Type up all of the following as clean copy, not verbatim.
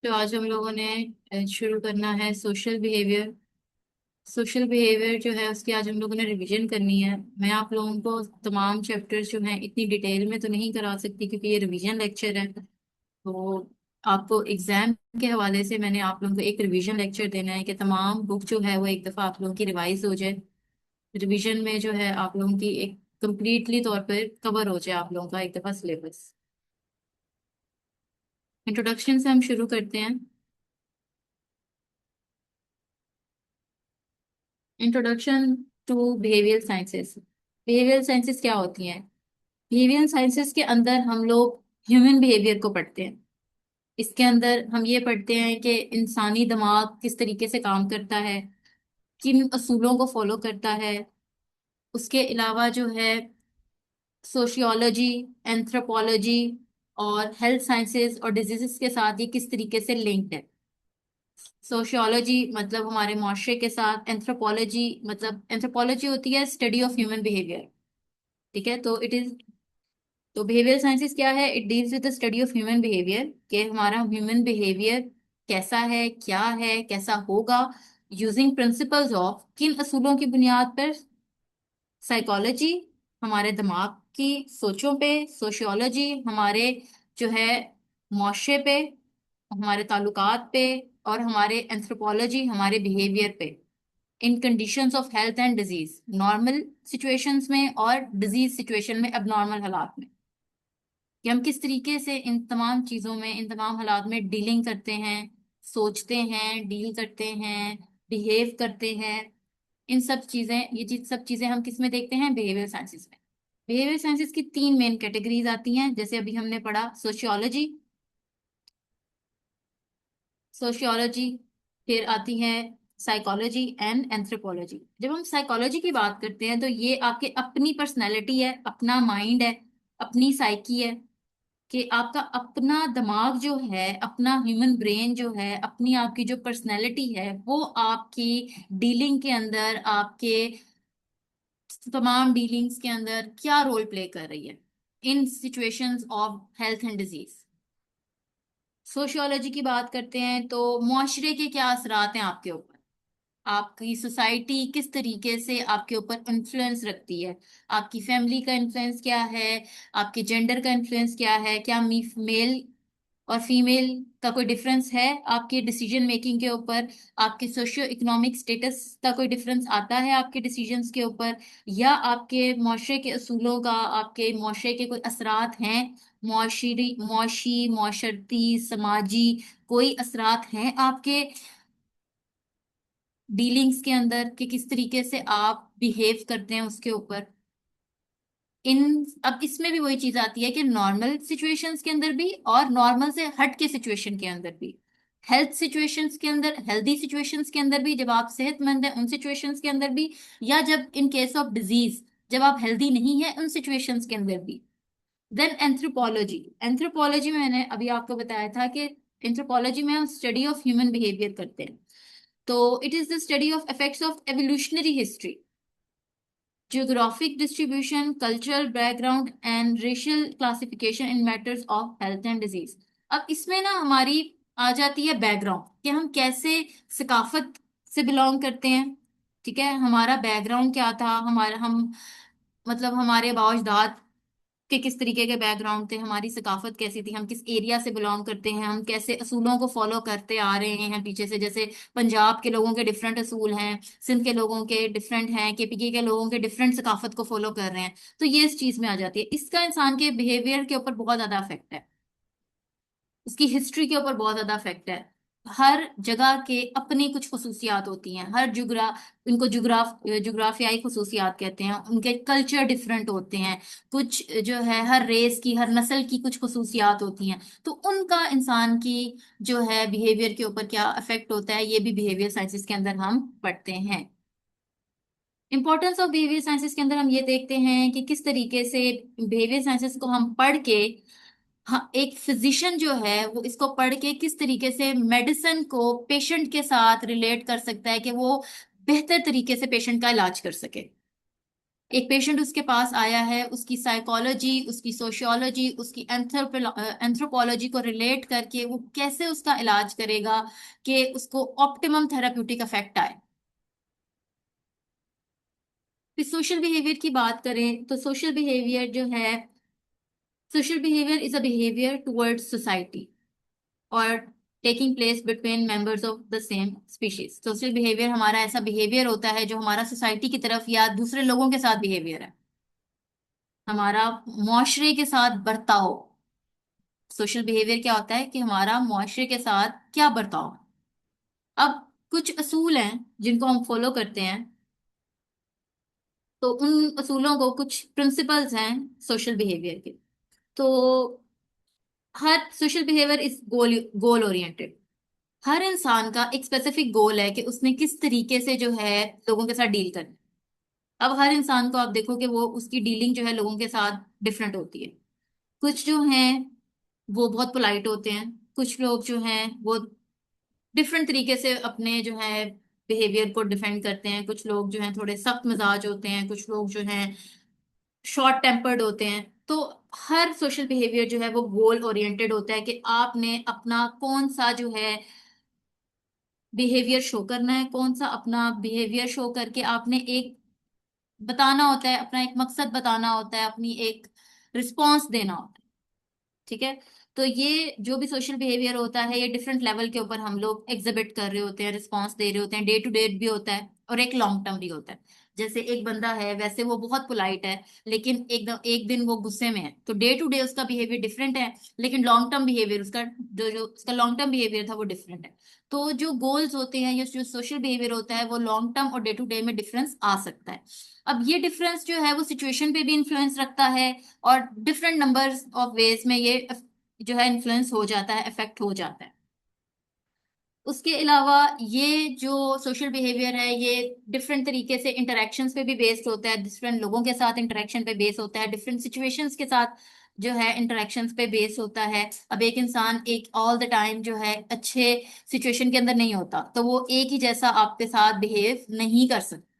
तो आज हम लोगों ने शुरू करना है सोशल बिहेवियर। सोशल बिहेवियर जो है उसकी आज हम लोगों ने रिवीजन करनी है। मैं आप लोगों को तमाम चैप्टर्स जो हैं इतनी डिटेल में तो नहीं करा सकती क्योंकि ये रिवीजन लेक्चर है। तो आपको एग्जाम के हवाले से मैंने आप लोगों को एक रिवीजन लेक्चर देना है कि तमाम बुक जो है वो एक दफ़ा आप लोगों की रिवाइज हो जाए। रिवीजन में जो है आप लोगों की एक कंप्लीटली तौर पर कवर हो जाए आप लोगों का एक दफ़ा सिलेबस। इंट्रोडक्शन से हम शुरू करते हैं। Introduction to behaviour sciences. Behaviour sciences क्या होती हैं? बिहेवियर साइंसेस के अंदर हम लोग ह्यूमन बिहेवियर को पढ़ते हैं। इसके अंदर हम ये पढ़ते हैं कि इंसानी दिमाग किस तरीके से काम करता है, किन असूलों को फॉलो करता है। उसके अलावा जो है सोशियोलॉजी, एंथ्रोपोलॉजी और हेल्थ साइंसेस और डिजीजेस के साथ ये किस तरीके से लिंक्ड है। सोशियोलॉजी मतलब हमारे माशरे के साथ, एंथ्रोपोलॉजी मतलब एंथ्रोपोलॉजी होती है स्टडी ऑफ ह्यूमन बिहेवियर। ठीक है, तो इट इज तो बिहेवियर साइंसेस क्या है? It deals with the study of human behaviour कि हमारा ह्यूमन बिहेवियर कैसा है, क्या है, कैसा होगा, यूजिंग प्रिंसिपल्स ऑफ किन असूलों की बुनियाद पर? साइकोलॉजी हमारे दिमाग की सोचों पे, सोशियोलॉजी हमारे जो है मुआशरे पे, हमारे ताल्लुकात पे, और हमारे एंथ्रोपोलॉजी हमारे बिहेवियर पे in conditions of health and disease, normal situations में और डिजीज सिचुएशन में, अब नॉर्मल हालात में, कि हम किस तरीके से इन तमाम चीजों में, इन तमाम हालात में डीलिंग करते हैं, सोचते हैं, डील करते हैं, बिहेव करते हैं। इन सब चीजें, ये चीज सब चीजें हम किस में देखते हैं? बिहेवियर साइंसेस में। बिहेवियर साइंसेस की तीन मेन कैटेगरीज आती हैं, जैसे अभी हमने पढ़ा सोशियोलॉजी। सोशियोलॉजी फिर आती है साइकोलॉजी एंड एंथ्रोपोलॉजी। जब हम साइकोलॉजी की बात करते हैं तो ये आपके अपनी पर्सनैलिटी है, अपना माइंड है, अपनी साइकी है, कि आपका अपना दिमाग जो है, अपना ह्यूमन ब्रेन जो है, अपनी आपकी जो पर्सनैलिटी है वो आपकी डीलिंग के अंदर, आपके तमाम डीलिंग्स के अंदर क्या रोल प्ले कर रही है in situations of health and disease. Sociology की बात करते हैं तो मुआशरे के क्या असरात हैं आपके ऊपर, आपकी सोसाइटी किस तरीके से आपके ऊपर इन्फ्लुएंस रखती है, आपकी फैमिली का इन्फ्लुएंस क्या है, आपके जेंडर का इन्फ्लुएंस क्या है, क्या मेल और फीमेल का कोई डिफरेंस है आपके डिसीजन मेकिंग के ऊपर, आपके सोशियो इकोनॉमिक स्टेटस का कोई डिफरेंस आता है आपके डिसीजंस के ऊपर, या आपके मुआशरे के असूलों का, आपके मुआशरे के कोई असरात हैं, मुआशरती, समाजी कोई असरात हैं आपके डीलिंग्स के अंदर, कि किस तरीके से आप बिहेव करते हैं उसके ऊपर। इन अब इसमें भी वही चीज आती है कि नॉर्मल सिचुएशंस के अंदर भी और नॉर्मल से हट के सिचुएशन के अंदर भी, हेल्थ सिचुएशंस के अंदर, हेल्दी सिचुएशंस के अंदर भी, जब आप सेहतमंद हैं उन सिचुएशंस के अंदर भी, या जब इन केस ऑफ डिजीज जब आप हेल्दी नहीं है उन सिचुएशंस के अंदर भी। Then anthropology. एंथ्रोपोलॉजी में मैंने अभी आपको बताया था कि एंथ्रोपोलॉजी में हम स्टडी ऑफ ह्यूमन बिहेवियर करते हैं। तो it is the study of effects of evolutionary history, geographic distribution, cultural background and racial classification in matters of health and disease। अब इसमें ना हमारी आ जाती है बैकग्राउंड, कि हम कैसे सकाफत से बिलोंग करते हैं। ठीक है, हमारा बैकग्राउंड क्या था, हमारा हम मतलब हमारे आबाओ अजदाद के किस तरीके के बैकग्राउंड थे, हमारी सकाफत कैसी थी, हम किस एरिया से बिलोंग करते हैं, हम कैसे असूलों को फॉलो करते आ रहे हैं पीछे से। जैसे पंजाब के लोगों के डिफरेंट असूल हैं, सिंध के लोगों के डिफरेंट हैं, केपीके के लोगों के डिफरेंट सकाफत को फॉलो कर रहे हैं। तो ये इस चीज में आ जाती है। इसका इंसान के बिहेवियर के ऊपर बहुत ज्यादा इफेक्ट है, उसकी हिस्ट्री के ऊपर बहुत ज्यादा इफेक्ट है। हर जगह के अपनी कुछ खसूसियात होती हैं, हर उनको जुग्राफियाई खसूसियात कहते हैं, उनके कल्चर डिफरेंट होते हैं, कुछ जो है हर रेस की, हर नस्ल की कुछ खसूसियात होती हैं। तो उनका इंसान की जो है बिहेवियर के ऊपर क्या इफेक्ट होता है, ये भी बिहेवियर साइंसेस के अंदर हम पढ़ते हैं। इंपॉर्टेंस ऑफ बिहेवियर साइंसेस के अंदर हम ये देखते हैं कि किस तरीके से बिहेवियर साइंसेस को हम पढ़ के, हाँ, एक फिजिशियन जो है वो इसको पढ़ के किस तरीके से मेडिसिन को पेशेंट के साथ रिलेट कर सकता है कि वो बेहतर तरीके से पेशेंट का इलाज कर सके। एक पेशेंट उसके पास आया है, उसकी साइकोलॉजी, उसकी सोशियोलॉजी, उसकी एंथ्रोपोलॉजी को रिलेट करके वो कैसे उसका इलाज करेगा कि उसको ऑप्टिमम थेराप्यूटिक इफेक्ट आए। फिर सोशल बिहेवियर की बात करें तो सोशल बिहेवियर जो है, social behaviour is a behaviour towards society और taking place between members of the same species. Social behaviour हमारा ऐसा बिहेवियर होता है जो हमारा सोसाइटी की तरफ या दूसरे लोगों के साथ बिहेवियर है, हमारा मुआशरे के साथ बर्ताव। सोशल बिहेवियर क्या होता है कि हमारा मुआशरे के साथ क्या बर्ताव है। अब कुछ असूल हैं जिनको हम फॉलो करते हैं, तो उन असूलों को, कुछ प्रिंसिपल्स हैं सोशल बिहेवियर के। तो हर social behaviour is goal goal oriented. हर इंसान का एक स्पेसिफिक गोल है कि उसने किस तरीके से जो है लोगों के साथ डील करना है। अब हर इंसान को आप देखो कि वो उसकी डीलिंग जो है लोगों के साथ डिफरेंट होती है। कुछ जो हैं वो बहुत पोलाइट होते हैं, कुछ लोग जो हैं वो डिफरेंट तरीके से अपने जो है बिहेवियर को डिफेंड करते हैं। कुछ लोग जो हैं थोड़े सख्त मिजाज होते हैं, कुछ लोग जो हैं शॉर्ट टेम्पर्ड होते हैं। तो हर सोशल बिहेवियर जो है वो गोल ओरिएंटेड होता है कि आपने अपना कौन सा जो है बिहेवियर शो करना है, कौन सा अपना बिहेवियर शो करके आपने एक बताना होता है, अपना एक मकसद बताना होता है, अपनी एक रिस्पॉन्स देना होता है। ठीक है। तो ये जो भी सोशल बिहेवियर होता है ये डिफरेंट लेवल के ऊपर हम लोग एग्जिबिट कर रहे होते हैं, रिस्पॉन्स दे रहे होते हैं। डे टू डे भी होता है और एक लॉन्ग टर्म भी होता है। जैसे एक बंदा है, वैसे वो बहुत पोलाइट है, लेकिन एक दिन वो गुस्से में है, तो डे टू डे उसका बिहेवियर डिफरेंट है, लेकिन लॉन्ग टर्म बिहेवियर उसका, जो जो उसका लॉन्ग टर्म बिहेवियर था वो डिफरेंट है। तो जो गोल्स होते हैं या जो सोशल बिहेवियर होता है वो लॉन्ग टर्म और डे टू डे में डिफरेंस आ सकता है। अब ये डिफरेंस जो है वो सिचुएशन पे भी इन्फ्लुएंस रखता है, और डिफरेंट नंबर्स ऑफ वेज में ये जो है इन्फ्लुएंस हो जाता है, इफेक्ट हो जाता है। उसके अलावा ये जो सोशल बिहेवियर है ये डिफरेंट तरीके से इंटरेक्शंस पे भी बेस्ड होता है, डिफरेंट लोगों के साथ इंटरेक्शन पे बेस होता है, डिफरेंट सिचुएशंस के साथ जो है इंटरेक्शंस पे बेस होता है। अब एक इंसान एक ऑल द टाइम जो है अच्छे सिचुएशन के अंदर नहीं होता, तो वो एक ही जैसा आपके साथ बिहेव नहीं कर सकता।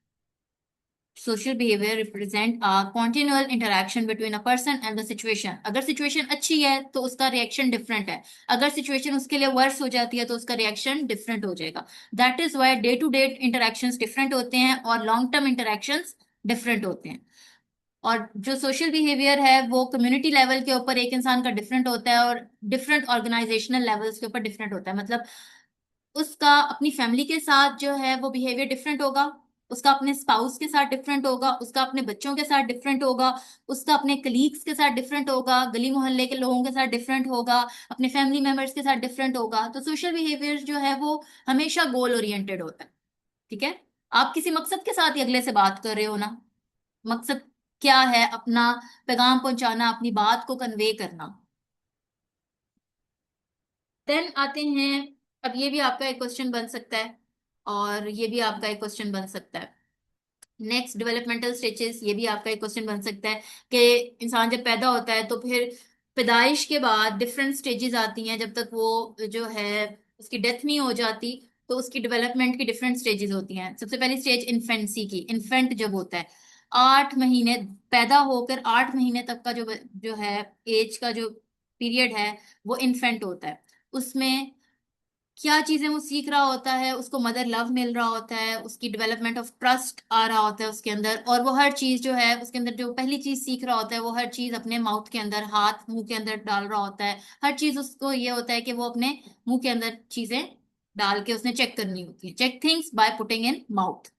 Social behaviour represent continual interaction between a person and the situation. अगर सिचुएशन अच्छी है तो उसका रिएक्शन डिफरेंट है, अगर सिचुएशन उसके लिए वर्स हो जाती है तो उसका रिएक्शन डिफरेंट हो जाएगा। That is why day to day interactions different होते हैं और लॉन्ग टर्म इंटरेक्शंस डिफरेंट होते हैं। और जो सोशल बिहेवियर है वो कम्युनिटी लेवल के ऊपर एक इंसान का डिफरेंट होता है और डिफरेंट ऑर्गेनाइजेशनल लेवल्स के ऊपर डिफरेंट होता है। मतलब उसका अपनी फैमिली के साथ जो है वो बिहेवियर डिफरेंट होगा, उसका अपने स्पाउस के साथ डिफरेंट होगा, उसका अपने बच्चों के साथ डिफरेंट होगा, उसका अपने कलीग्स के साथ डिफरेंट होगा, गली मोहल्ले के लोगों के साथ डिफरेंट होगा, अपने फैमिली मेंबर्स के साथ डिफरेंट होगा। तो सोशल बिहेवियर जो है वो हमेशा गोल ओरिएंटेड होता है। ठीक है। आप किसी मकसद के साथ ही अगले से बात कर रहे हो ना। मकसद क्या है? अपना पैगाम पहुंचाना, अपनी बात को कन्वे करना। देन आते हैं, अब ये भी आपका एक क्वेश्चन बन सकता है और ये भी आपका एक क्वेश्चन बन सकता है। नेक्स्ट डेवलपमेंटल स्टेजेस, ये भी आपका एक क्वेश्चन बन सकता है कि इंसान जब पैदा होता है तो फिर पैदाइश के बाद डिफरेंट स्टेजेस आती हैं, जब तक वो जो है उसकी डेथ नहीं हो जाती तो उसकी डेवलपमेंट की डिफरेंट स्टेजेस होती हैं। सबसे पहली स्टेज इन्फेंसी की। इन्फेंट जब होता है 8 महीने, पैदा होकर 8 महीने तक का जो जो है एज का जो पीरियड है वो इन्फेंट होता है। उसमें क्या चीजें वो सीख रहा होता है, उसको मदर लव मिल रहा होता है, उसकी डेवलपमेंट ऑफ ट्रस्ट आ रहा होता है उसके अंदर, और वो हर चीज जो है उसके अंदर जो पहली चीज सीख रहा होता है वो हर चीज अपने माउथ के अंदर, हाथ मुंह के अंदर डाल रहा होता है। हर चीज उसको ये होता है कि वो अपने मुंह के अंदर चीजें डाल के उसने चेक करनी होती है। Check things by putting in mouth.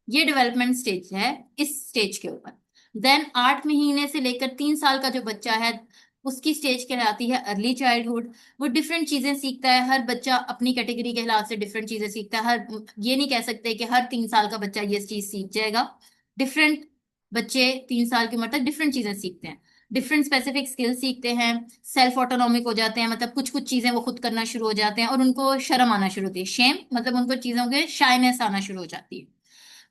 ये डेवलपमेंट स्टेज है इस स्टेज के ऊपर। देन 8 महीने से लेकर 3 साल का जो बच्चा है उसकी स्टेज कहलाती है अर्ली चाइल्डहुड। वो डिफरेंट चीजें सीखता है, हर बच्चा अपनी कैटेगरी के हिसाब से डिफरेंट चीजें सीखता है। हर ये नहीं कह सकते कि हर 3 साल का बच्चा ये चीज सीख जाएगा। डिफरेंट बच्चे 3 साल की उम्र तक डिफरेंट चीजें सीखते हैं, डिफरेंट स्पेसिफिक स्किल्स सीखते हैं, सेल्फ ऑटोनॉमिक हो जाते हैं, मतलब कुछ कुछ चीजें वो खुद करना शुरू हो जाते हैं और उनको शर्म आना शुरू होती है। शेम मतलब उनको चीजों के शाइनेस आना शुरू हो जाती है।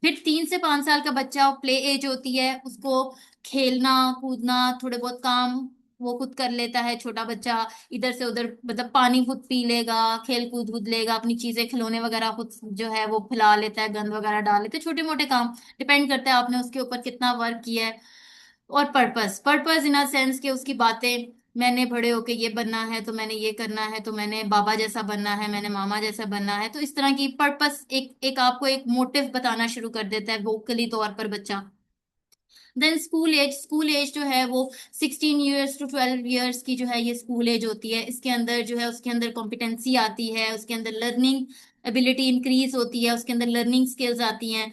फिर 3 से 5 साल का बच्चा प्ले एज होती है, उसको खेलना कूदना, थोड़े बहुत काम वो खुद कर लेता है, छोटा बच्चा इधर से उधर मतलब पानी खुद पी लेगा, खेल कूद कूद लेगा, अपनी चीजें खिलौने वगैरह खुद जो है वो फैला लेता है, गंद वगैरह डाल लेते हैं, छोटे मोटे काम। डिपेंड करता है आपने उसके ऊपर कितना वर्क किया है। और purpose, purpose in a sense कि उसकी बातें, मैंने बड़े होके ये बनना है तो मैंने ये करना है, तो मैंने बाबा जैसा बनना है, मैंने मामा जैसा बनना है, तो इस तरह की पर्पस एक एक आपको एक मोटिव बताना शुरू कर देता है वोकली तौर पर बच्चा। Then school age, school age जो है वो 16 ईयर्स टू 12 ईयर्स की जो है ये स्कूल एज होती है। इसके अंदर जो है उसके अंदर कॉम्पिटेंसी आती है, उसके अंदर लर्निंग एबिलिटी इंक्रीज होती है, उसके अंदर लर्निंग स्किल्स आती हैं।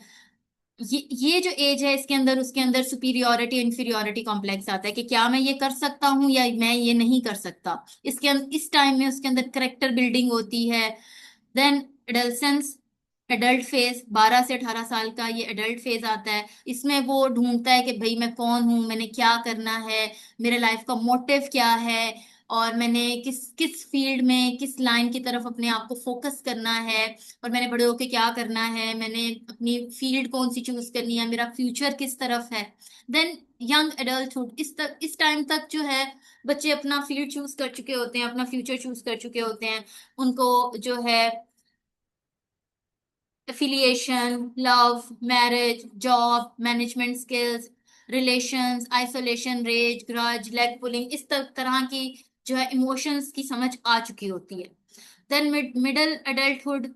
ये जो एज है इसके अंदर उसके अंदर सुपीरियोरिटी इंफीरियोरिटी कॉम्प्लेक्स आता है कि क्या मैं ये कर सकता हूँ या मैं ये नहीं कर सकता। इसके अंदर इस टाइम में उसके अंदर करेक्टर बिल्डिंग होती है। देन एडल्सेंस, एडल्ट फेज, 12 से 18 साल का ये एडल्ट फेज आता है। इसमें वो ढूंढता है कि भाई मैं कौन हूँ, मैंने क्या करना है, मेरे लाइफ का मोटिव क्या है, और मैंने किस किस फील्ड में किस लाइन की तरफ अपने आप को फोकस करना है, और मैंने बड़े होके क्या करना है, मैंने अपनी फील्ड कौन सी चूज करनी है, मेरा फ्यूचर किस तरफ है। देन यंग एडल्टहुड, इस टाइम तक जो है बच्चे अपना फील्ड चूज कर चुके होते हैं, अपना फ्यूचर चूज कर चुके होते हैं। उनको जो है affiliation, love, marriage, job, management skills, relations, isolation, rage, grudge, leg pulling, इस तरह की जो है इमोशंस की समझ आ चुकी होती है। देन मिडल एडल्टहुड,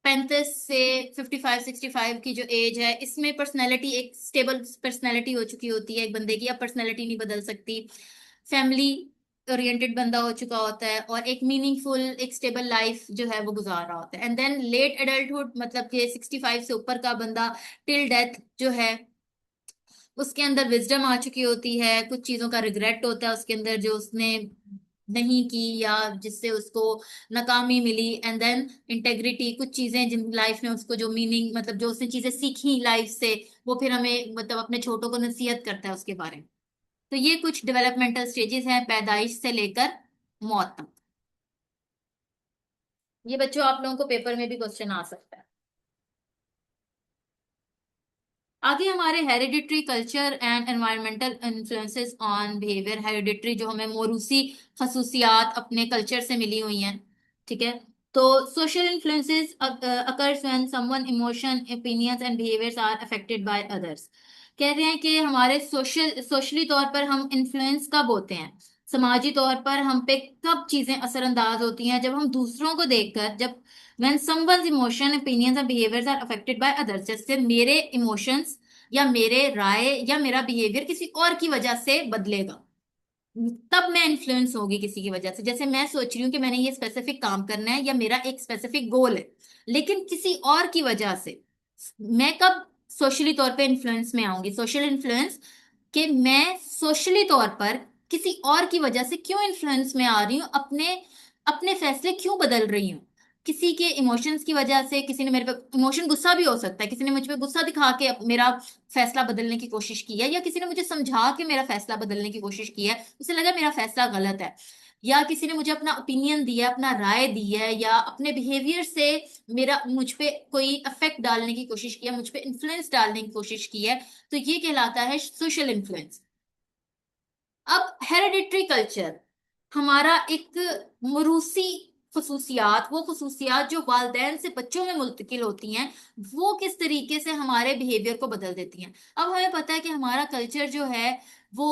35 से 55 65 की जो एज है, इसमें पर्सनैलिटी एक स्टेबल पर्सनैलिटी हो चुकी होती है एक बंदे की, अब पर्सनैलिटी नहीं बदल सकती। फैमिली ओरिएंटेड बंदा हो चुका होता है और एक मीनिंगफुल एक स्टेबल लाइफ जो है वो गुजार रहा होता है। एंड देन लेट एडल्टहुड, मतलब कि 65 से ऊपर का बंदा टिल डेथ जो है उसके अंदर विजडम आ चुकी होती है, कुछ चीजों का रिग्रेट होता है उसके अंदर जो उसने नहीं की या जिससे उसको नाकामी मिली। एंड देन इंटेग्रिटी, कुछ चीजें जिन लाइफ में उसको जो मीनिंग मतलब जो उसने चीजें सीखी लाइफ से, वो फिर हमें मतलब अपने छोटों को नसीहत करता है उसके बारे में। तो ये कुछ डेवलपमेंटल स्टेजेस हैं पैदाइश से लेकर मौत तक। ये बच्चों आप लोगों को पेपर में भी क्वेश्चन आ सकता है। आगे हमारे hereditary culture and environmental influences on behaviour, hereditary जो हमें मोरूसी खसूसियात अपने कल्चर से मिली हुई हैं, ठीक है। तो social influences occurs when someone emotion, opinions and behaviours are affected by others. कह रहे हैं कि हमारे सोशली तौर पर हम इन्फ्लुएंस कब होते हैं, समाजी तौर पर हम पे कब चीजें असरअंदाज होती हैं, जब हम दूसरों को देखकर, जब when someone's emotion, opinions and behaviors are affected by others, जैसे मेरे इमोशंस या मेरे राय या मेरा बिहेवियर किसी और की वजह से बदलेगा, तब मैं इन्फ्लुएंस होगी किसी की वजह से। जैसे मैं सोच रही हूँ कि मैंने ये स्पेसिफिक काम करना है या मेरा एक स्पेसिफिक गोल है, लेकिन किसी और की वजह से मैं कब सोशली तौर पे इन्फ्लुएंस में आऊंगी, सोशल इन्फ्लुएंस, कि मैं सोशली तौर पर किसी और की वजह से क्यों इन्फ्लुएंस में आ रही हूँ, अपने अपने फैसले क्यों बदल रही हूँ, किसी के इमोशंस की वजह से। किसी ने मेरे पे इमोशन, गुस्सा भी हो सकता है, किसी ने मुझ पे गुस्सा दिखा के मेरा फैसला बदलने की कोशिश की है, या किसी ने मुझे समझा के मेरा फैसला बदलने की कोशिश की है, उसे लगा मेरा फैसला गलत है, या किसी ने मुझे अपना ओपिनियन दिया, अपना राय दी है, या अपने बिहेवियर से मेरा मुझ पे कोई इफेक्ट डालने की कोशिश की है, मुझ पे इन्फ्लुएंस डालने की कोशिश की है, तो ये कहलाता है सोशल इन्फ्लुएंस। अब हेरिडिटरी कल्चर, हमारा एक मरूसी खसूसियात, वो खसूसियात जो वालिदैन से बच्चों में मुंतकिल होती हैं, वो किस तरीके से हमारे बिहेवियर को बदल देती हैं। अब हमें पता है कि हमारा कल्चर जो है वो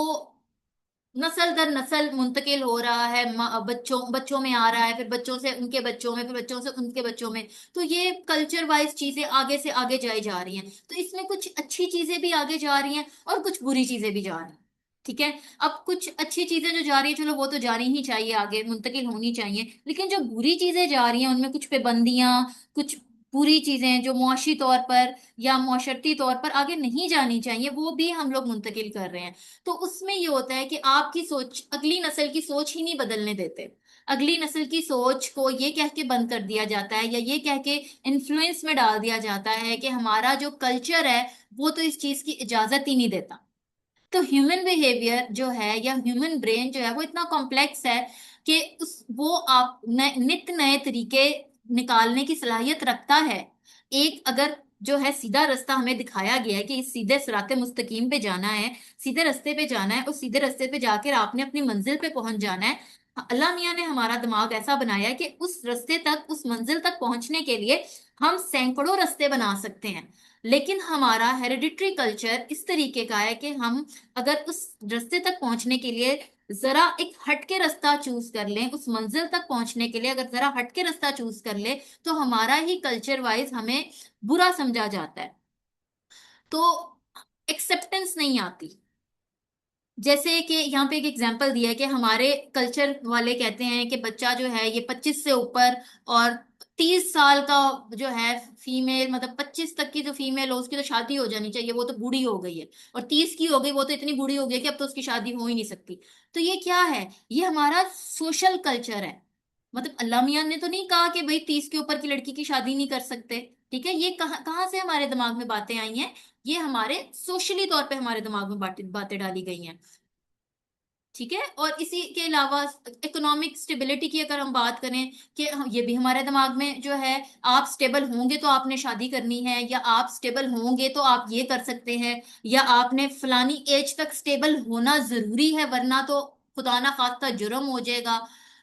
नस्ल दर नस्ल मुंतकिल हो रहा है, बच्चों बच्चों में आ रहा है, फिर बच्चों से उनके बच्चों में, फिर बच्चों से उनके बच्चों में। तो ये कल्चर वाइज चीजें आगे से आगे जाई जा रही हैं, तो इसमें कुछ अच्छी चीजें भी आगे जा रही हैं और कुछ बुरी चीजें भी जा रही हैं, ठीक है। अब कुछ अच्छी चीजें जो जा रही है, चलो वो तो जानी ही चाहिए, आगे मुंतकिल होनी चाहिए, लेकिन जो बुरी चीजें जा रही हैं उनमें कुछ पाबंदियां, कुछ बुरी चीजें जो मुआशी तौर पर या मुआशरती तौर पर आगे नहीं जानी चाहिए, वो भी हम लोग मुंतकिल कर रहे हैं। तो उसमें ये होता है कि आपकी सोच, अगली नस्ल की सोच ही नहीं बदलने देते। अगली नस्ल की सोच को ये कह के बंद कर दिया जाता है, या ये कह के इन्फ्लुएंस में डाल दिया जाता है कि हमारा जो कल्चर है वो तो इस चीज की इजाजत ही नहीं देता। तो ह्यूमन बिहेवियर जो है या ह्यूमन ब्रेन जो है वो इतना कॉम्प्लेक्स है कि उस वो आप नित्य नए तरीके निकालने की सलाहियत रखता है। एक अगर जो है सीधा रास्ता हमें दिखाया गया है कि इस सीधे सिराते मुस्तकीम पे जाना है, सीधे रास्ते पे जाना है, और सीधे रास्ते पे जाकर आपने अपनी मंजिल पे पहुंच जाना है। अल्लाह मियाँ ने हमारा दिमाग ऐसा बनाया है कि उस रास्ते तक, उस मंजिल तक पहुंचने के लिए हम सैकड़ों रास्ते बना सकते हैं। लेकिन हमारा हेरिडिटरी कल्चर इस तरीके का है कि हम अगर उस रास्ते तक पहुंचने के लिए जरा एक हटके रास्ता चूज कर लें, उस मंजिल तक पहुंचने के लिए अगर जरा हटके रास्ता चूज कर ले, तो हमारा ही कल्चर वाइज हमें बुरा समझा जाता है। तो एक्सेप्टेंस नहीं आती। जैसे कि यहाँ पे एक एग्जांपल दिया है कि हमारे कल्चर वाले कहते हैं कि बच्चा जो है ये 25 से ऊपर और 30 साल का जो है फीमेल, मतलब 25 तक की जो फीमेल हो उसकी तो शादी हो जानी चाहिए, वो तो बूढ़ी हो गई है। और 30 की हो गई, वो तो इतनी बूढ़ी हो गई कि अब तो उसकी शादी हो ही नहीं सकती। तो ये क्या है? ये हमारा सोशल कल्चर है। मतलब अल्लाह मियां ने तो नहीं कहा कि भाई 30 के ऊपर की लड़की की शादी नहीं कर सकते। ठीक है, ये कहाँ कहाँ से हमारे दिमाग में बातें आई हैं? ये हमारे सोशली तौर पे हमारे दिमाग में बातें बातें डाली गई हैं। ठीक है, और इसी के अलावा इकोनॉमिक स्टेबिलिटी की अगर हम बात करें कि ये भी हमारे दिमाग में जो है, आप स्टेबल होंगे तो आपने शादी करनी है, या आप स्टेबल होंगे तो आप ये कर सकते हैं, या आपने फलानी एज तक स्टेबल होना जरूरी है वरना तो खुदा ना खास्ता जुर्म हो जाएगा।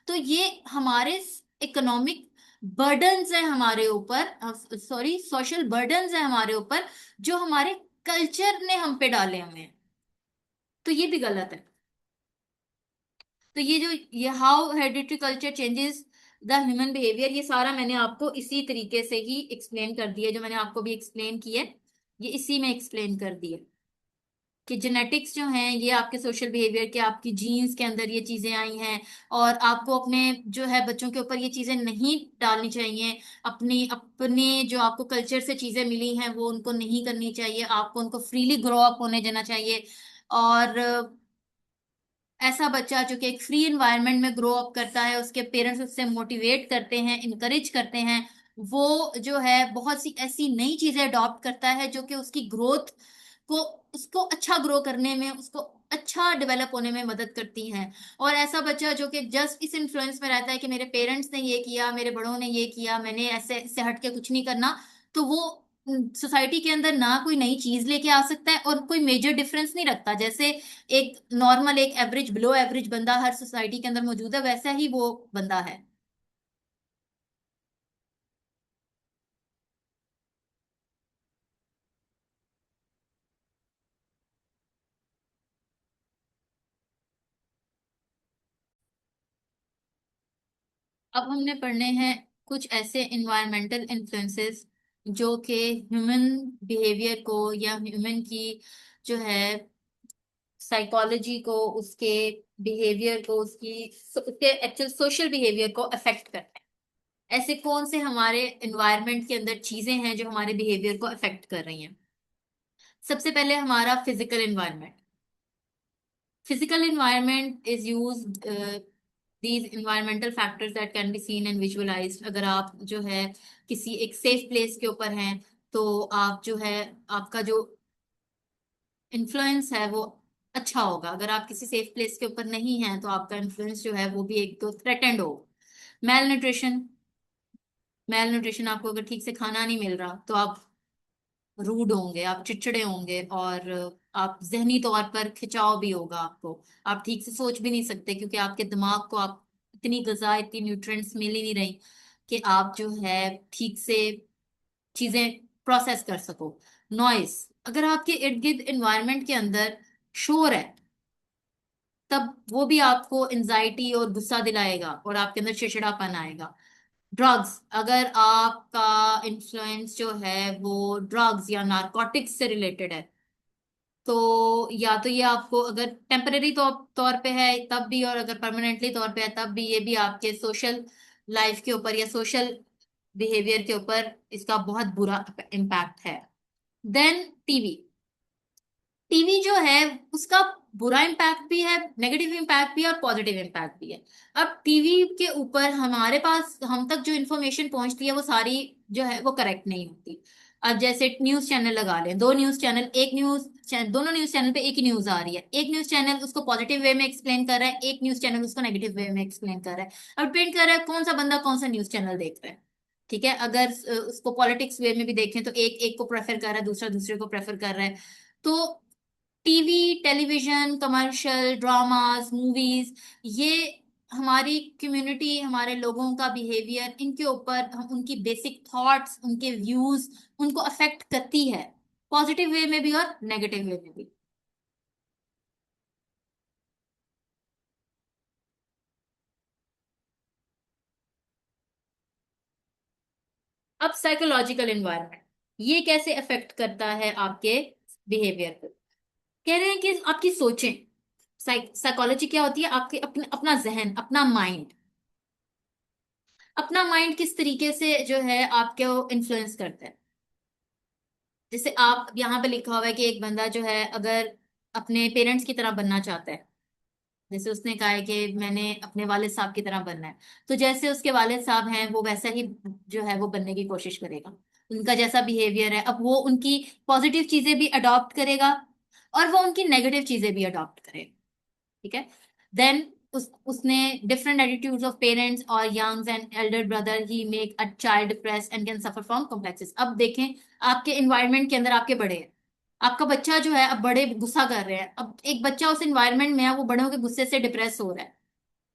तो ये हमारे इकोनॉमिक बर्डन्स है हमारे ऊपर, सॉरी सोशल बर्डन्स है हमारे ऊपर, जो हमारे कल्चर ने हम पे डाले हुए हैं। तो ये भी गलत है। तो ये जो ये how hereditary culture changes the human behaviour, ये सारा मैंने आपको इसी तरीके से ही एक्सप्लेन कर दिया, जो मैंने आपको भी एक्सप्लेन किया है, ये इसी में एक्सप्लेन कर दिया कि जेनेटिक्स जो हैं ये आपके सोशल बिहेवियर के, आपकी जीन्स के अंदर ये चीजें आई हैं। और आपको अपने जो है बच्चों के ऊपर ये चीजें नहीं डालनी चाहिए। अपनी अपने जो आपको कल्चर से चीजें मिली हैं वो उनको नहीं करनी चाहिए, आपको उनको फ्रीली ग्रो अप होने देना चाहिए। और ऐसा बच्चा जो कि एक फ्री एनवायरनमेंट में ग्रो अप करता है, उसके पेरेंट्स उससे मोटिवेट करते हैं, इनकरेज करते हैं, वो जो है बहुत सी ऐसी नई चीजें अडॉप्ट करता है जो कि उसकी ग्रोथ को, उसको अच्छा ग्रो करने में, उसको अच्छा डेवलप होने में मदद करती हैं। और ऐसा बच्चा जो कि जस्ट इस इन्फ्लुएंस में रहता है कि मेरे पेरेंट्स ने ये किया, मेरे बड़ों ने ये किया, मैंने ऐसे इससे हट के कुछ नहीं करना, तो वो सोसाइटी के अंदर ना कोई नई चीज लेके आ सकता है और कोई मेजर डिफरेंस नहीं रखता। जैसे एक नॉर्मल, एक एवरेज, बिलो एवरेज बंदा हर सोसाइटी के अंदर मौजूद है, वैसा ही वो बंदा है। अब हमने पढ़ने हैं कुछ ऐसे इन्वायरमेंटल इन्फ्लुएंसेस जो कि ह्यूमन बिहेवियर को या ह्यूमन की जो है साइकोलॉजी को, उसके बिहेवियर को, उसके एक्चुअल सोशल बिहेवियर को अफेक्ट करते हैं। ऐसे कौन से हमारे इन्वायरमेंट के अंदर चीजें हैं जो हमारे बिहेवियर को अफेक्ट कर रही हैं? सबसे पहले हमारा physical environment. Physical environment is used, these environmental factors that can be seen and visualized। अगर आप जो है किसी एक सेफ प्लेस के ऊपर हैं, तो आप जो है, आपका जो इन्फ्लुएंस है वो अच्छा होगा। अगर आप किसी सेफ प्लेस के ऊपर नहीं हैं, तो आपका इन्फ्लुएंस जो है वो भी एक तो थ्रेटेंड हो। Mail nutrition. मेल न्यूट्रिशन, आपको अगर ठीक से खाना नहीं मिल रहा तो आप रूड होंगे, आप चिड़चिड़े होंगे, और आप जहनी तौर पर खिंचाव भी होगा आपको। आप ठीक से सोच भी नहीं सकते क्योंकि आपके दिमाग को आप इतनी गजा, इतनी न्यूट्रिएंट्स मिल ही नहीं रही कि आप जो है ठीक से चीजें प्रोसेस कर सको। नॉइस, अगर आपके इर्द गिर्द एनवायरनमेंट के अंदर शोर है, तब वो भी आपको एंजाइटी और गुस्सा दिलाएगा और आपके अंदर चिड़चिड़ापन आएगा। ड्रग्स, अगर आपका इन्फ्लुएंस जो है वो ड्रग्स या नारकोटिक्स से रिलेटेड है, तो या तो ये आपको अगर टेम्परेरी तौर पे है तब भी, और अगर परमानेंटली तौर पे है तब भी, ये भी आपके सोशल लाइफ के ऊपर या सोशल बिहेवियर के ऊपर इसका बहुत बुरा इम्पैक्ट है। Then TV. टीवी जो है उसका बुरा इम्पैक्ट भी है, नेगेटिव इम्पैक्ट भी है और पॉजिटिव इम्पैक्ट भी है। अब टीवी के ऊपर हमारे पास, हम तक जो इन्फॉर्मेशन पहुंचती है वो सारी जो है वो करेक्ट नहीं होती। अब जैसे न्यूज चैनल लगा लें, दो न्यूज चैनल, एक न्यूज चैनल, दोनों न्यूज चैनल पे एक ही न्यूज आ रही है। एक न्यूज चैनल उसको पॉजिटिव वे में एक्सप्लेन कर रहा है, एक न्यूज चैनल उसको नेगेटिव वे में एक्सप्लेन कर रहा है। अब डिपेंड कर रहा है कौन सा बंदा कौन सा न्यूज चैनल देख रहा है। ठीक है, अगर उसको पॉलिटिक्स वे में भी देखें तो एक एक को प्रेफर कर रहा है, दूसरा दूसरे को प्रेफर कर रहा है। तो TV, television, commercial, dramas, movies, ये हमारी कम्युनिटी, हमारे लोगों का बिहेवियर, इनके ऊपर हम उनकी बेसिक थॉट्स, उनके व्यूज, उनको अफेक्ट करती है, पॉजिटिव वे में भी और नेगेटिव वे में भी। अब साइकोलॉजिकल एनवायरनमेंट ये कैसे अफेक्ट करता है आपके बिहेवियर को? कह रहे हैं कि आपकी सोचें, साइकोलॉजी क्या होती है? आपके अपने अपना जहन, अपना माइंड, अपना माइंड किस तरीके से जो है आपको इन्फ्लुएंस करता है। जैसे आप यहाँ पे लिखा हुआ है कि एक बंदा जो है अगर अपने पेरेंट्स की तरह बनना चाहता है, जैसे उसने कहा है कि मैंने अपने वालिद साहब की तरह बनना है, तो जैसे उसके वालिद साहब हैं वो वैसा ही जो है वो बनने की कोशिश करेगा, उनका जैसा बिहेवियर है। अब वो उनकी पॉजिटिव चीजें भी अडॉप्ट करेगा और वो उनकी नेगेटिव चीजें भी अडॉप्ट करेगा। ठीक है। देन उसने डिफरेंट एटीट्यूड्स ऑफ पेरेंट्स और यंग्स एंड एल्डर ब्रदर ही make a child depress and can suffer from complexes. अब देखें, आपके इन्वायरमेंट के अंदर आपके बड़े हैं, आपका बच्चा जो है, अब बड़े गुस्सा कर रहे हैं, अब एक बच्चा उस इन्वायरमेंट में है, वो बड़ों के गुस्से से डिप्रेस हो रहा है,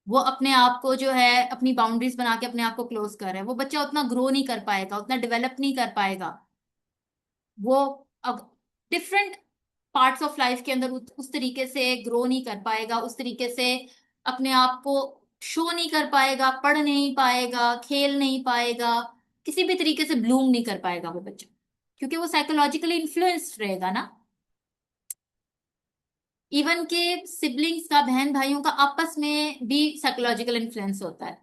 वो अपने आप को जो है अपनी बाउंड्रीज बना के अपने आप को क्लोज कर रहा है, वो बच्चा उतना ग्रो नहीं कर पाएगा, उतना डेवलप नहीं कर पाएगा। वो अब डिफरेंट पार्ट्स ऑफ लाइफ के अंदर उस तरीके से ग्रो नहीं कर पाएगा, उस तरीके से अपने आप को शो नहीं कर पाएगा, पढ़ नहीं पाएगा, खेल नहीं पाएगा, किसी भी तरीके से ब्लूम नहीं कर पाएगा वो बच्चा, क्योंकि वो साइकोलॉजिकली इन्फ्लुएंस्ड रहेगा ना। इवन के सिबलिंग्स का, बहन भाइयों का आपस में भी साइकोलॉजिकल इन्फ्लुएंस होता है।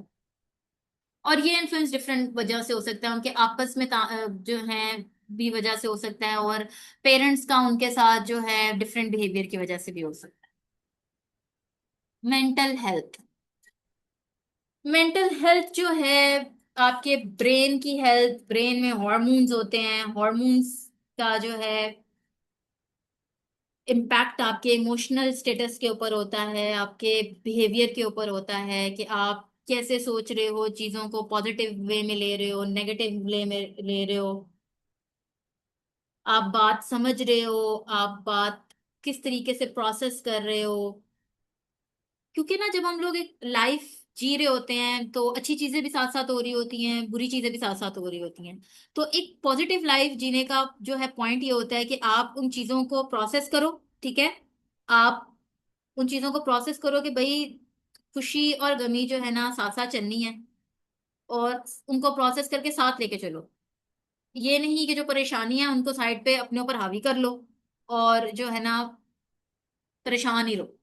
और ये इन्फ्लुएंस डिफरेंट वजह से हो सकता है, उनके आपस में जो है भी वजह से हो सकता है, और पेरेंट्स का उनके साथ जो है डिफरेंट बिहेवियर की वजह से भी हो सकता है। मेंटल हेल्थ, मेंटल हेल्थ जो है आपके ब्रेन की हेल्थ, ब्रेन में हॉर्मोन्स होते हैं, हॉर्मोन्स का जो है इम्पैक्ट आपके इमोशनल स्टेटस के ऊपर होता है, आपके बिहेवियर के ऊपर होता है कि आप कैसे सोच रहे हो चीजों को, पॉजिटिव वे में ले रहे हो, नेगेटिव वे में ले रहे हो, आप बात समझ रहे हो, आप बात किस तरीके से प्रोसेस कर रहे हो। क्योंकि ना जब हम लोग एक लाइफ जी रहे होते हैं तो अच्छी चीजें भी साथ साथ हो रही होती हैं, बुरी चीजें भी साथ साथ हो रही होती हैं। तो एक पॉजिटिव लाइफ जीने का जो है पॉइंट ये होता है कि आप उन चीजों को प्रोसेस करो। ठीक है, आप उन चीजों को प्रोसेस करो कि भाई खुशी और गमी जो है ना साथ साथ चलनी है, और उनको प्रोसेस करके साथ लेके चलो। ये नहीं कि जो परेशानी है उनको साइड पे अपने ऊपर हावी कर लो और जो है ना परेशान ही रहो।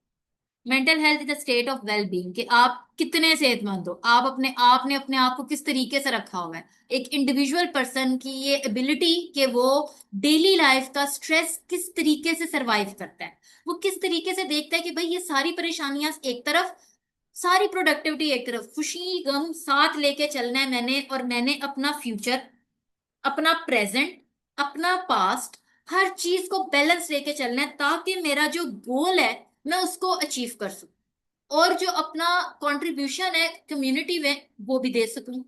Mental health is a state of well being, कि आप कितने सेहतमंद हो, आप अपने आप ने अपने आप को किस तरीके से रखा हुआ है। एक इंडिविजुअल पर्सन की ये एबिलिटी कि वो डेली लाइफ का स्ट्रेस किस तरीके से सरवाइव करता है, वो किस तरीके से देखता है कि भाई ये सारी परेशानियां एक तरफ, सारी प्रोडक्टिविटी एक तरफ, खुशी गम साथ लेके चलना है मैंने, और मैंने अपना फ्यूचर, अपना प्रेजेंट, अपना पास्ट, हर चीज को बैलेंस लेके चलना है ताकि मेरा जो गोल है मैं उसको अचीव कर सकूं, और जो अपना कंट्रीब्यूशन है कम्युनिटी में वो भी दे सकूं।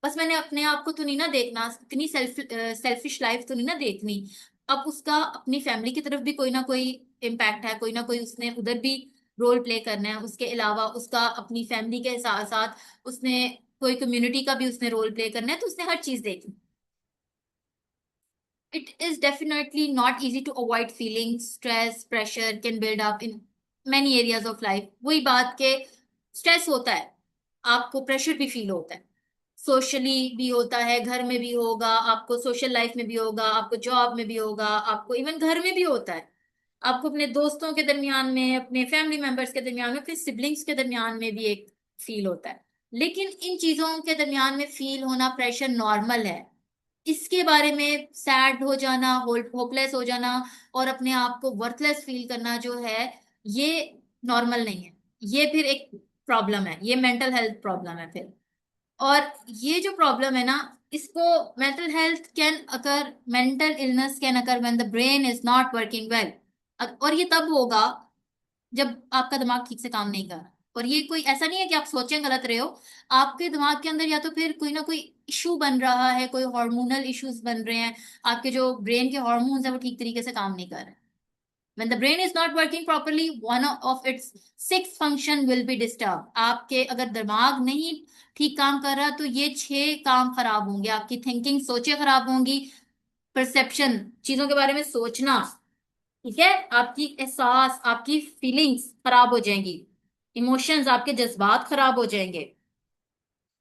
बस मैंने अपने आप को तो नहीं ना देखना, इतनी सेल्फिश लाइफ तो नहीं ना देखनी। अब उसका अपनी फैमिली की तरफ भी कोई ना कोई इम्पैक्ट है, कोई ना कोई उसने उधर भी रोल प्ले करना है, उसके अलावा उसका अपनी फैमिली के साथ साथ उसने कोई कम्युनिटी का भी उसने रोल प्ले करना है, तो उसने हर चीज देखनी। It is definitely not easy to avoid feeling stress, pressure can build up in many areas of life। वही बात के स्ट्रेस होता है, आपको प्रेशर भी फील होता है, सोशली भी होता है, घर में भी होगा आपको, सोशल लाइफ में भी होगा आपको, जॉब में भी होगा आपको, इवन घर में भी होता है आपको, अपने दोस्तों के दरमियान में, अपने फैमिली मेंबर्स के दरमियान में, अपने सिबलिंग्स के दरमियान में भी एक फील होता है। लेकिन इन चीजों के दरमियान में फील होना, प्रेशर नॉर्मल है। इसके बारे में सैड हो जाना, होपलेस हो जाना और अपने आप को वर्थलेस फील करना जो है, ये नॉर्मल नहीं है, ये फिर एक प्रॉब्लम है, ये मेंटल हेल्थ प्रॉब्लम है फिर। और ये जो प्रॉब्लम है ना, इसको mental health can occur, mental illness can occur when the brain is not working well. और ये तब होगा जब आपका दिमाग ठीक से काम नहीं कर रहा, और ये कोई ऐसा नहीं है कि आप सोचें गलत रहे हो, आपके दिमाग के अंदर या तो फिर कोई ना कोई इशू बन रहा है, कोई हार्मोनल इश्यूज बन रहे हैं, आपके जो ब्रेन के हार्मोन्स है वो ठीक तरीके से काम नहीं कर रहे। When the brain is not working properly, one of its six function will be disturbed. आपके अगर दिमाग नहीं ठीक काम कर रहा तो ये छह काम खराब होंगे, आपकी थिंकिंग, सोचें खराब होंगी, परसेप्शन, चीजों के बारे में सोचना, ठीक है, आपकी एहसास, आपकी फीलिंग्स खराब हो जाएंगी, इमोशंस, आपके जज्बात खराब हो जाएंगे,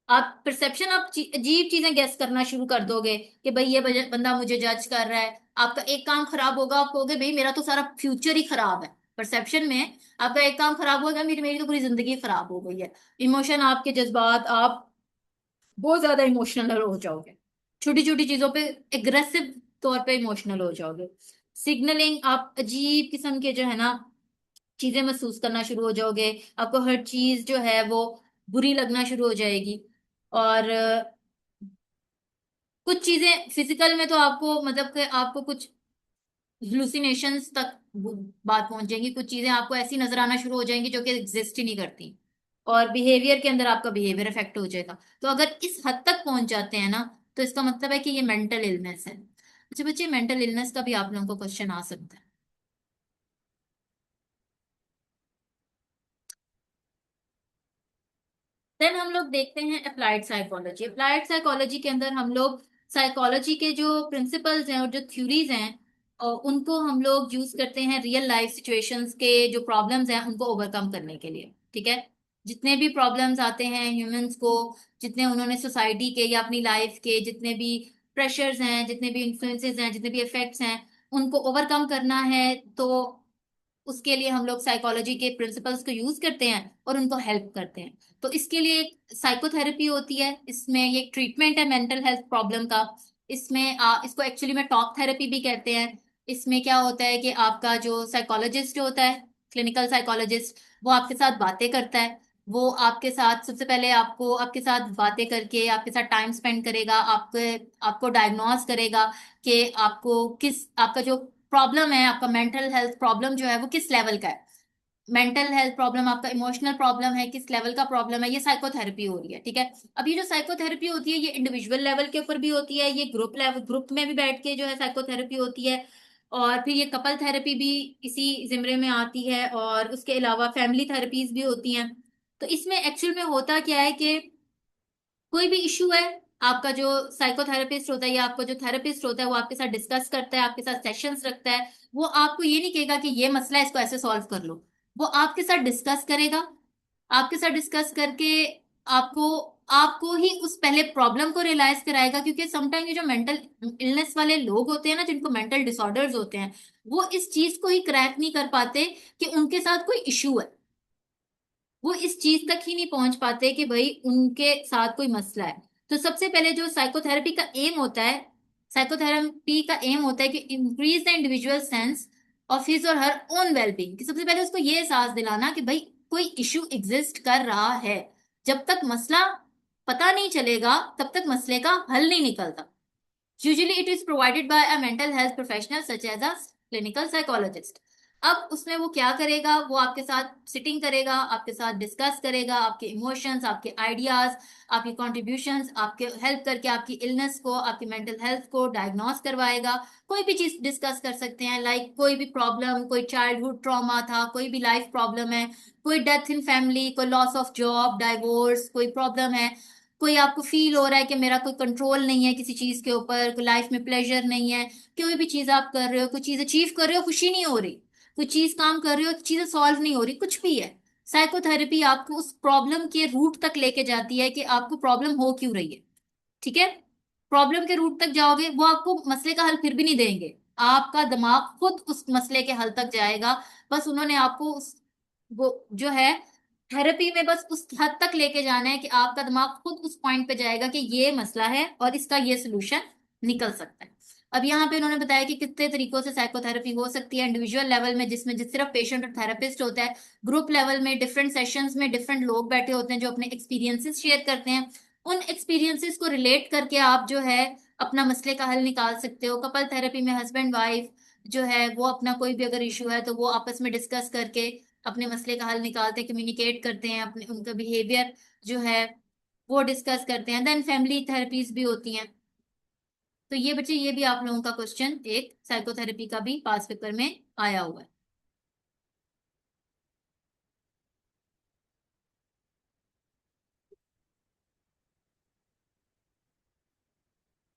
आप परसेप्शन, आप अजीब चीजें गेस करना शुरू कर दोगे कि भाई ये बंदा मुझे जज कर रहा है। आपका एक काम खराब होगा, आप कहोगे भाई मेरा तो सारा फ्यूचर ही खराब है। परसेप्शन में आपका एक काम खराब होगा, मेरी मेरी तो पूरी जिंदगी खराब हो गई है। इमोशन, आपके जज्बात, आप बहुत ज्यादा इमोशनल हो जाओगे, छोटी छोटी चीजों पे एग्रेसिव तौर पे इमोशनल हो जाओगे। सिग्नलिंग, आप अजीब किस्म के जो है ना चीजें महसूस करना शुरू हो जाओगे, आपको हर चीज जो है वो बुरी लगना शुरू हो जाएगी। और कुछ चीजें फिजिकल में तो आपको मतलब कि आपको कुछ हेलुसिनेशंस तक बात पहुंच जाएंगी, कुछ चीजें आपको ऐसी नजर आना शुरू हो जाएंगी जो कि एग्जिस्ट ही नहीं करती, और बिहेवियर के अंदर आपका बिहेवियर इफेक्ट हो जाएगा। तो अगर इस हद तक पहुंच जाते हैं ना, तो इसका मतलब है कि ये मेंटल इलनेस है। अच्छा बच्चे, मेंटल इलनेस का भी आप लोगों को क्वेश्चन आ सकता है। देन हम लोग देखते हैं अप्लाइड साइकोलॉजी। अप्लाइड साइकोलॉजी के अंदर हम लोग साइकोलॉजी के जो प्रिंसिपल्स हैं और जो थ्योरीज हैं, उनको हम लोग यूज करते हैं रियल लाइफ सिचुएशंस के जो प्रॉब्लम्स हैं उनको ओवरकम करने के लिए, ठीक है। जितने भी प्रॉब्लम्स आते हैं ह्यूमंस को, जितने उन्होंने सोसाइटी के या अपनी लाइफ के जितने भी प्रेशर्स हैं, जितने भी इन्फ्लुएंसेस हैं, जितने भी इफेक्ट्स हैं, उनको ओवरकम करना है, तो उसके लिए हम लोग साइकोलॉजी के प्रिंसिपल्स को यूज करते हैं और उनको हेल्प करते हैं। तो इसके लिए एक साइकोथेरेपी होती है, इसमें ये एक ट्रीटमेंट है मेंटल हेल्थ प्रॉब्लम का। इसमें इसको एक्चुअली में टॉक थेरेपी भी कहते हैं। इसमें क्या होता है कि आपका जो साइकोलॉजिस्ट होता है, क्लिनिकल साइकोलॉजिस्ट, वो आपके साथ बातें करता है। वो आपके साथ सबसे पहले आपको आपके साथ बातें करके आपके साथ टाइम स्पेंड करेगा, आपके आपको डायग्नोस करेगा कि आपको किस आपका जो प्रॉब्लम है, आपका मेंटल हेल्थ प्रॉब्लम जो है वो किस लेवल का है। मेंटल हेल्थ प्रॉब्लम, आपका इमोशनल प्रॉब्लम है, किस लेवल का प्रॉब्लम है, ये साइकोथेरेपी हो रही है, ठीक है। अब ये जो साइकोथेरेपी होती है ये इंडिविजुअल लेवल के ऊपर भी होती है, ये ग्रुप लेवल, ग्रुप में भी बैठ के जो है साइकोथेरेपी होती है, और फिर ये कपल थेरेपी भी इसी जिम्रे में आती है, और उसके अलावा फैमिली थेरेपीज भी होती हैं। तो इसमें एक्चुअल में होता क्या है कि कोई भी इशू है, आपका जो साइकोथेरेपिस्ट होता है या आपका जो थेरेपिस्ट होता है वो आपके साथ डिस्कस करता है, आपके साथ सेशंस रखता है। वो आपको ये नहीं कहेगा कि ये मसला है इसको ऐसे सॉल्व कर लो, वो आपके साथ डिस्कस करेगा। आपके साथ डिस्कस करके आपको आपको ही उस पहले प्रॉब्लम को रियलाइज कराएगा, क्योंकि समटाइम ये जो मेंटल इलनेस वाले लोग होते हैं ना, जिनको मेंटल डिसऑर्डर्स होते हैं, वो इस चीज को ही क्रैक नहीं कर पाते कि उनके साथ कोई इशू है। वो इस चीज तक ही नहीं पहुंच पाते कि भाई उनके साथ कोई मसला है। तो सबसे पहले जो साइकोथेरेपी का एम होता है, साइकोथेरेपी का एम होता है कि increase the individual sense of his और हर ओन वेलबींग, कि सबसे पहले उसको ये एहसास दिलाना कि भाई कोई इश्यू एग्जिस्ट कर रहा है। जब तक मसला पता नहीं चलेगा तब तक मसले का हल नहीं निकलता। Usually it is provided by a mental health professional such as a clinical psychologist. अब उसमें वो क्या करेगा, वो आपके साथ सिटिंग करेगा, आपके साथ डिस्कस करेगा, आपके इमोशंस, आपके आइडियाज, आपकी कॉन्ट्रीब्यूशंस, आपके हेल्प करके आपकी इलनेस को, आपकी मेंटल हेल्थ को डायग्नोस करवाएगा। कोई भी चीज डिस्कस कर सकते हैं, लाइक कोई भी प्रॉब्लम, कोई चाइल्डहुड ट्रॉमा था, कोई भी लाइफ प्रॉब्लम है, कोई डेथ इन फैमिली, कोई लॉस ऑफ जॉब, डाइवोर्स, कोई प्रॉब्लम है, कोई आपको फील हो रहा है कि मेरा कोई कंट्रोल नहीं है किसी चीज के ऊपर, कोई लाइफ में प्लेजर नहीं है, कोई भी चीज आप कर रहे हो, कोई चीज अचीव कर रहे हो, खुशी नहीं हो रही, कोई चीज काम कर रहे हो, चीजें सॉल्व नहीं हो रही, कुछ भी है, साइकोथेरेपी आपको उस प्रॉब्लम के रूट तक लेके जाती है कि आपको प्रॉब्लम हो क्यों रही है, ठीक है। प्रॉब्लम के रूट तक जाओगे, वो आपको मसले का हल फिर भी नहीं देंगे, आपका दिमाग खुद उस मसले के हल तक जाएगा। बस उन्होंने आपको उस वो जो है थेरेपी में बस उस हद तक लेके जाना है कि आपका दिमाग खुद उस पॉइंट पे जाएगा कि ये मसला है और इसका ये सोल्यूशन निकल सकता है। अब यहाँ पे उन्होंने बताया कि कितने तरीकों से साइकोथेरेपी हो सकती है। इंडिविजुअल लेवल में, जिसमें जिस सिर्फ पेशेंट और थेरेपिस्ट होता है। ग्रुप लेवल में डिफरेंट सेशंस में डिफरेंट लोग बैठे होते हैं जो अपने एक्सपीरियंसेस शेयर करते हैं। उन एक्सपीरियंसेस को रिलेट करके आप जो है अपना मसले का हल निकाल सकते हो। कपल थेरेपी में हस्बैंड वाइफ जो है वो अपना कोई भी अगर इशू है तो वो आपस में डिस्कस करके अपने मसले का हल निकालते हैं, कम्युनिकेट करते हैं, अपने उनका बिहेवियर जो है वो डिस्कस करते हैं। देन फैमिली थेरेपीज भी होती हैं। तो ये बच्चे, ये भी आप लोगों का क्वेश्चन एक साइकोथेरेपी का भी पास पेपर में आया हुआ है।